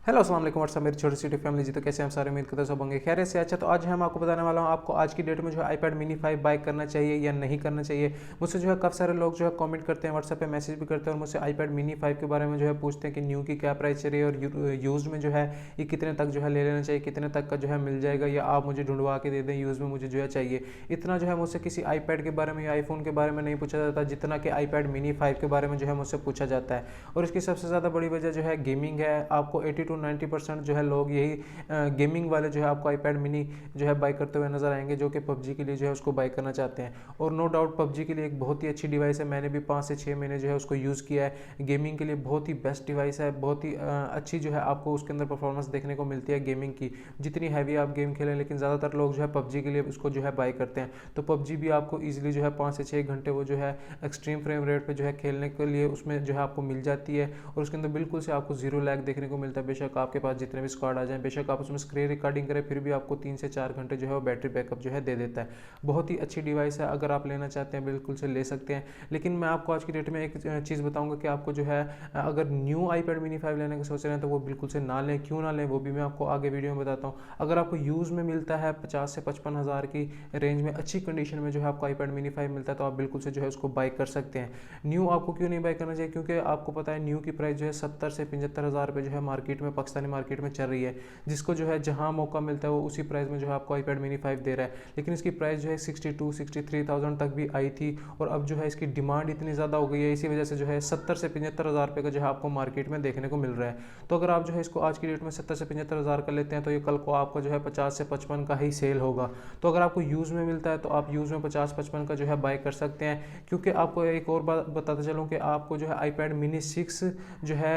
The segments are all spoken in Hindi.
हेलो अस्सलाम वालेकुम व्हाट्सअप मेरी छोटी सी फैमिली जी। तो कैसे हम सारे उम्मीद करते हैं सब होंगे खैर से। अच्छा, तो आज हम आपको बताने वाला हूँ आपको आज की डेट में जो है आईपैड मिनी 5 बाय करना चाहिए या नहीं करना चाहिए। मुझसे जो है काफ़ी सारे लोग जो है कमेंट करते हैं, व्हाट्सएप पे मैसेज भी करते हैं और मुझसे आईपैड मिनी 5 के बारे में जो है पूछते हैं कि न्यू की क्या प्राइस चल रही है और यूज़ में जो है ये कितने तक जो है ले लेना चाहिए, कितने तक का जो है मिल जाएगा, या आप मुझे ढूंढवा के दे दें, यूज़ में मुझे जो है चाहिए। इतना जो है मुझसे किसी आईपैड के बारे में या आईफोन के बारे में नहीं पूछा जाता जितना कि आईपैड मिनी 5 के बारे में जो है मुझसे पूछा जाता है। और इसकी सबसे ज़्यादा बड़ी वजह जो है गेमिंग है। आपको 80 to 90% जो है लोग यही गेमिंग वाले जो है आपको आईपैड मिनी जो है बाय करते हुए नजर आएंगे, जो कि पबजी के लिए जो है उसको बाय करना चाहते हैं। और नो डाउट पबजी के लिए एक बहुत ही अच्छी डिवाइस है। मैंने भी 5 से 6 महीने जो है उसको यूज़ किया है। गेमिंग के लिए बहुत ही बेस्ट डिवाइस है, बहुत ही अच्छी जो है आपको उसके अंदर परफॉर्मेंस देखने को मिलती है गेमिंग की, जितनी हैवी आप गेम खेलें। लेकिन ज़्यादातर लोग जो है पबजी के लिए उसको जो है बाय करते हैं। तो पबजी भी आपको ईजिली जो है 5 से 6 घंटे वो जो है एक्सट्रीम फ्रेम रेट पर जो है खेलने के लिए उसमें जो है आपको मिल जाती है। और उसके अंदर बिल्कुल से आपको जीरो लैग देखने को मिलता है। बेशक आपके पास जितने भी स्क्वाड आ जाए, बेशक आप उसमें स्क्रीन रिकॉर्डिंग करें, फिर भी आपको 3 से 4 घंटे जो है वो बैटरी बैकअप जो है दे देता है। बहुत ही अच्छी डिवाइस है, अगर आप लेना चाहते हैं बिल्कुल से ले सकते हैं। लेकिन मैं आपको आज की डेट में एक चीज़ बताऊंगा कि आपको जो है अगर न्यू आईपैड मिनी 5 लेने का सोच रहे हैं तो वो बिल्कुल से ना लें। क्यों ना लें वो भी मैं आपको आगे वीडियो में बताता हूँ। अगर आपको यूज़ में मिलता है 50 से 55 हज़ार की रेंज में अच्छी कंडीशन में जो है आपको आईपैड मिनी 5 मिलता है तो आप बिल्कुल से जो है उसको बाय कर सकते हैं। न्यू आपको क्यों नहीं बाय करना चाहिए? क्योंकि आपको पता है न्यू की प्राइस जो है 70 से 75 हज़ार रुपये जो है मार्केट में, पाकिस्तानी मार्केट में चल रही है। जिसको जो है जहां मौका मिलता है वो उसी प्राइस में जो है आपको आईपैड मिनी 5 दे रहा है। लेकिन इसकी प्राइस जो है 62-63,000 तक भी आई थी और अब जो है इसकी डिमांड इतनी ज़्यादा हो गई है, इसी वजह से जो है 70 से 75 हज़ार रुपये का जो है आपको मार्केट में देखने को मिल रहा है। तो अगर आप जो है इसको आज की डेट में 70 से 75 हज़ार का लेते हैं तो ये कल को आपको जो है 50 से 55 का ही सेल होगा। तो अगर आपको यूज़ में मिलता है तो आप यूज़ में 50-55 का जो है बाय कर सकते हैं। क्योंकि आपको एक और बात बताते चलूँ कि आपको जो है आईपैड मिनी 6 जो है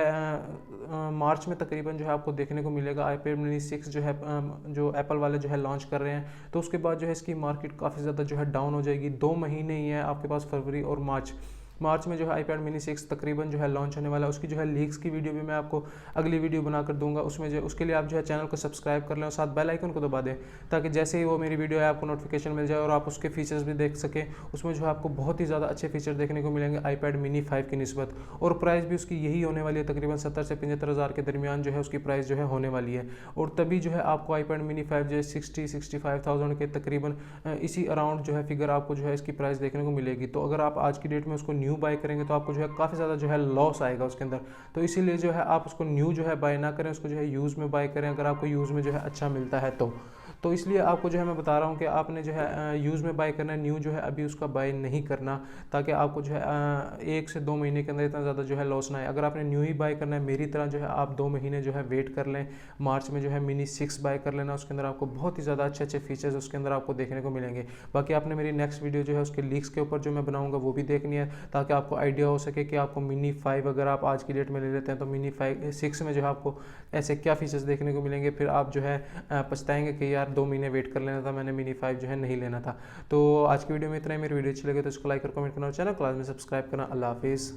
मार्च में तकरीबन जो है आपको देखने को मिलेगा। आईपैड मिनी 6 जो है जो एप्पल वाले जो है लॉन्च कर रहे हैं, तो उसके बाद जो है इसकी मार्केट काफ़ी ज़्यादा जो है डाउन हो जाएगी। 2 महीने ही है आपके पास, फरवरी और मार्च में जो है आईपैड मिनी 6 तकरीबन जो है लॉन्च होने वाला है। उसकी जो है लीक्स की वीडियो भी मैं आपको अगली वीडियो बनाकर दूंगा। उसमें जो उसके लिए आप जो है चैनल को सब्सक्राइब कर लें और साथ बेल आइकन को दबा दें, ताकि जैसे ही वो मेरी वीडियो है आपको नोटिफिकेशन मिल जाए और आप उसके फीचर्स भी देख सकें। उसमें जो है आपको बहुत ही ज़्यादा अच्छे फीचर देखने को मिलेंगे आईपैड मिनी 5 की निस्बत। और प्राइस भी उसकी यही होने वाली है, तकरीबन 70 से 75 हज़ार के दरमियान जो है उसकी प्राइस जो है होने वाली है। और तभी जो है आपको आईपैड मिनी 5 जो है 60-65,000 के तकरीबन इसी अराउंड जो है फिगर आपको जो है इसकी प्राइस देखने को मिलेगी। तो अगर आप आज की डेट में उसको न्यू बाय करेंगे तो आपको जो है काफ़ी ज़्यादा जो है लॉस आएगा उसके अंदर। तो इसीलिए जो है आप उसको न्यू जो है बाय ना करें, उसको जो है यूज़ में बाय करें, अगर आपको यूज़ में जो है अच्छा मिलता है तो इसलिए आपको जो है मैं बता रहा हूँ कि आपने जो है यूज़ में बाय करना है, न्यू जो है अभी उसका बाय नहीं करना, ताकि आपको जो है 1 से 2 महीने के अंदर इतना ज़्यादा जो है लॉस ना आए। अगर आपने न्यू ही बाय करना है मेरी तरह जो है आप 2 महीने जो है वेट कर लें। मार्च में जो है मिनी 6 बाय कर लेना, उसके अंदर आपको बहुत ही ज़्यादा अच्छे अच्छे फीचर्स उसके अंदर आपको देखने को मिलेंगे। बाकी आपने मेरी नेक्स्ट वीडियो जो है उसके लीक्स के ऊपर जो मैं बनाऊँगा वो भी देखनी है, ताकि आपको आइडिया हो सके कि आपको मिनी 5 अगर आप आज की डेट में ले लेते हैं तो मिनी 6 में जो है आपको ऐसे क्या फीचर्स देखने को मिलेंगे। फिर आप जो है पछताएंगे कि यार 2 महीने वेट कर लेना था, मैंने मिनी 5 जो है नहीं लेना था। तो आज की वीडियो में इतना ही। मेरी वीडियो अच्छी लगे तो इसको लाइक और कमेंट करना और चैनल क्लास में सब्सक्राइब करना। अल्लाह हाफिज़।